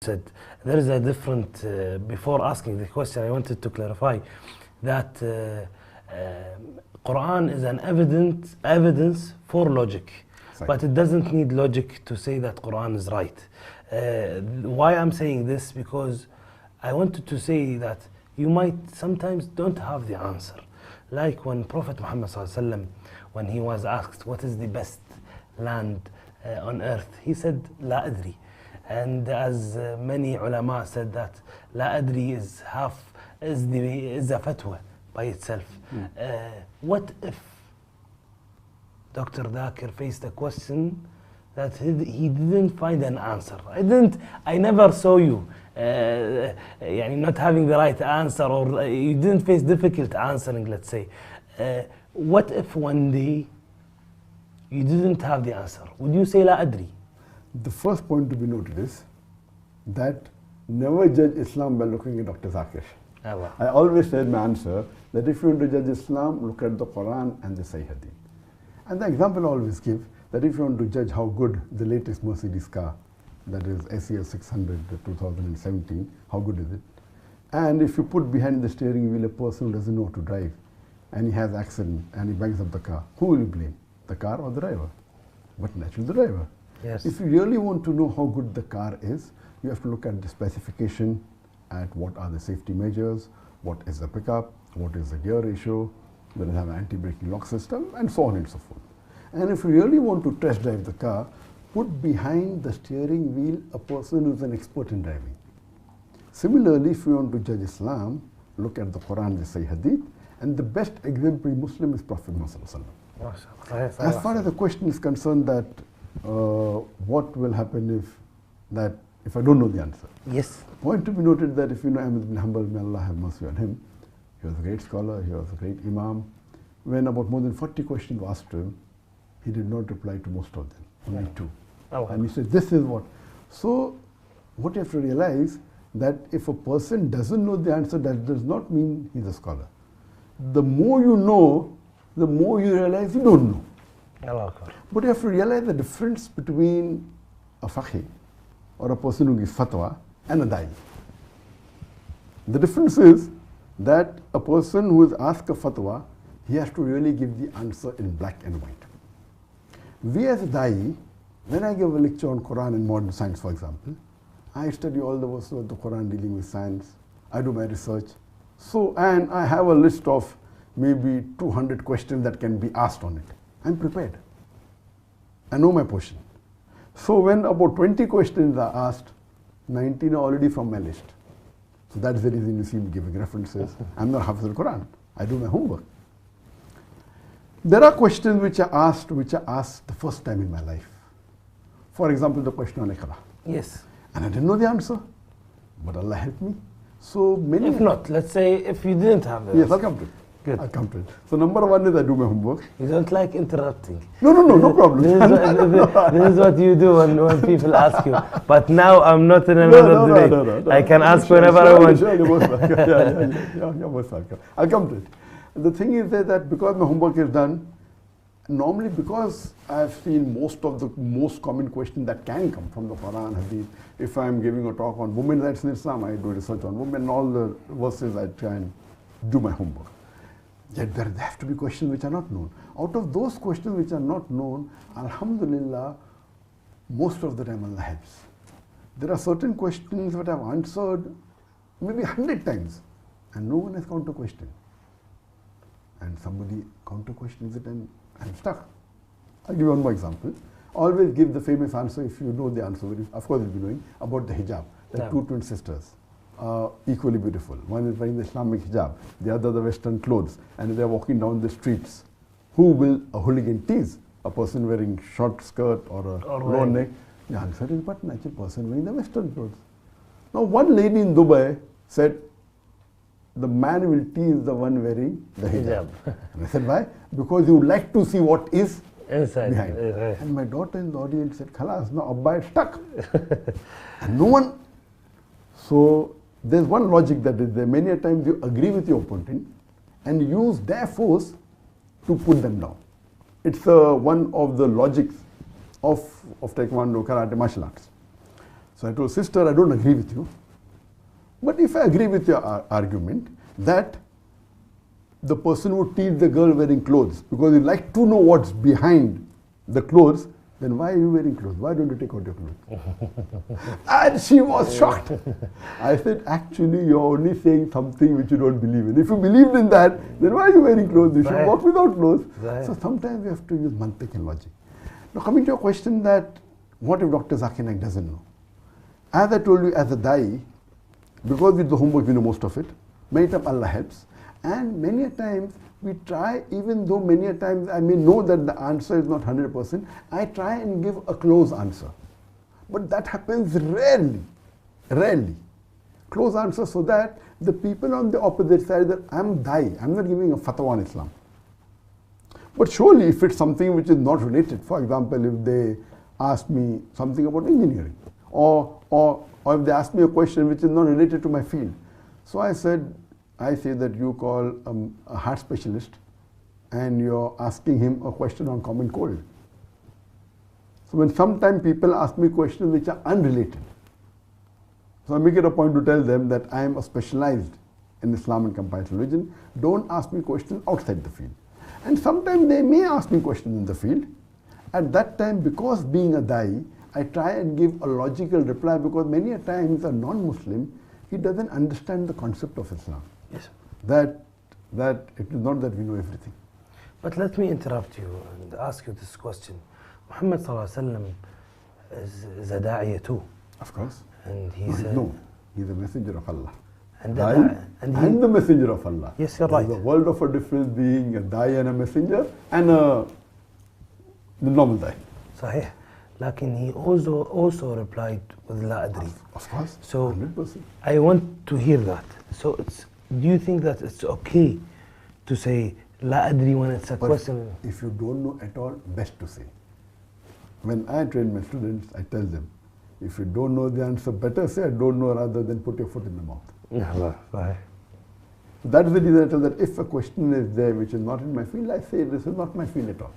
said there is a different, before asking the question, I wanted to clarify that Quran is an evidence for logic, but it doesn't need logic to say that Quran is right. Why I'm saying this, because I wanted to say that you might sometimes don't have the answer. Like when Prophet Muhammad ﷺ, when he was asked what is the best land on earth, he said لاأدري. And as many ulama said that لاأدري is a fatwa by itself. What if Dr. ذاكر faced a question that he didn't find an answer? I never saw you not having the right answer, or you didn't face difficult answering, let's say. What if one day you didn't have the answer? Would you say لاأدري? The first point to be noted is that never judge Islam by looking at Dr. ذاكر. I always said my answer that if you want to judge Islam, look at the Quran and the Sahih Hadith. And the example I always give, that if you want to judge how good the latest Mercedes car, that is SES 600 2017, how good is it? And if you put behind the steering wheel a person who doesn't know how to drive, and he has accident and he bangs up the car, who will you blame? The car or the driver? But naturally the driver. Yes. If you really want to know how good the car is, you have to look at the specification, at what are the safety measures, what is the pickup, what is the gear ratio, will it have an anti-braking lock system, and so on and so forth. And if you really want to test drive the car, put behind the steering wheel a person who is an expert in driving. Similarly, if you want to judge Islam, look at the Quran, the Sahih Hadith, and the best exemplary Muslim is Prophet Muhammad. As far as the question is concerned that what will happen if I don't know the answer. Yes. Point to be noted that if you know Ahmad bin Hanbal, may Allah have mercy on him, he was a great scholar, he was a great imam. When about more than 40 questions were asked to him, he did not reply to most of them, only two. And he said, this is what. So what you have to realize, that if a person doesn't know the answer, that does not mean he's a scholar. The more you know, the more you realize you don't know. But you have to realize the difference between a faqih, or a person who gives fatwa, and a da'i. The difference is that a person who is asked a fatwa, he has to really give the answer in black and white. We as a da'i, when I give a lecture on Quran and modern science, for example, I study all the verses of the Quran dealing with science, I do my research, and I have a list of maybe 200 questions that can be asked on it. I'm prepared. I know my portion. So when about 20 questions are asked, 19 are already from my list. So that's the reason you see me giving references. I'm not Hafiz al-Quran. I do my homework. There are questions which are asked the first time in my life. For example, the question on Iqra. Yes. And I didn't know the answer, but Allah helped me. So many. If not, let's say if you didn't have the Yes, I'll come to it. Good. I'll come to it. So number one is I do my homework. You don't like interrupting. No problem. This is what you do when people ask you. But now I'm not in another debate. No. I can ask whenever I want. Sure, you're most welcome. You're most welcome. I'll come to it. The thing is that because my homework is done, normally because I've seen most of the most common questions that can come from the Quran, Hadith. If I'm giving a talk on women's rights in Islam, I do research on women, all the verses I try and do my homework. Yet there have to be questions which are not known. Out of those questions which are not known, Alhamdulillah, most of the time Allah helps. There are certain questions that I've answered maybe 100 times, and no one has counter questioned. And somebody counter questions it and I'm stuck. I'll give you one more example. Always give the famous answer if you know the answer, of course you'll be knowing, about the hijab. The two twin sisters. Equally beautiful. One is wearing the Islamic hijab, the other the Western clothes, and they're walking down the streets. Who will a hooligan tease? A person wearing short skirt or a low neck? The answer is but natural person wearing the Western clothes. Now one lady in Dubai said, the man will tease the one wearing the hijab. And I said, why? Because you would like to see what is inside behind. And my daughter in the audience said, Khalas, now Abba is stuck. And no one. So there's one logic that is there. Many a times you agree with your opponent and use their force to put them down. It's one of the logics of taekwondo, karate, martial arts. So I told, sister, I don't agree with you. But if I agree with your argument that the person would teach the girl wearing clothes because you like to know what's behind the clothes, then why are you wearing clothes? Why don't you take out your clothes? And she was shocked. I said, actually, you're only saying something which you don't believe in. If you believed in that, then why are you wearing clothes? You should walk without clothes. So sometimes we have to use mantiq and logic. Now coming to your question that, what if Dr. Zakir Naik doesn't know? As I told you, as a da'i, because with the homework we know most of it, many times Allah helps. And many a times we try, even though many a times I may know that the answer is not 100%, I try and give a close answer. But that happens rarely, rarely. Close answer so that the people on the opposite side, that I'm da'i, I'm not giving a fatwa on Islam. But surely if it's something which is not related, for example, if they ask me something about engineering, or if they ask me a question which is not related to my field. So I say that you call a heart specialist and you're asking him a question on common cold. So when sometimes people ask me questions which are unrelated, so I make it a point to tell them that I am specialized in Islam and comparative religion. Don't ask me questions outside the field. And sometimes they may ask me questions in the field. At that time, because being a da'i, I try and give a logical reply, because many a times a non-Muslim, he doesn't understand the concept of Islam. Yes. That it is not that we know everything. But let me interrupt you and ask you this question. Muhammad sallallahu alaihi wasallam is a da'iya too. Of course. And he's no, he's a messenger of Allah. And the messenger of Allah. Yes, you're right. There's a world of a difference being a da'i and a messenger and the normal da'i. صحيح. لكن he also replied with لاأدري. Of course. So 100%. I want to hear that. So do you think that it's okay to say لاأدري when it's a question? If you don't know at all, best to say. When I train my students, I tell them, if you don't know the answer, better say I don't know rather than put your foot in the mouth. That's the reason I tell that if a question is there which is not in my field, I say this is not my field at all.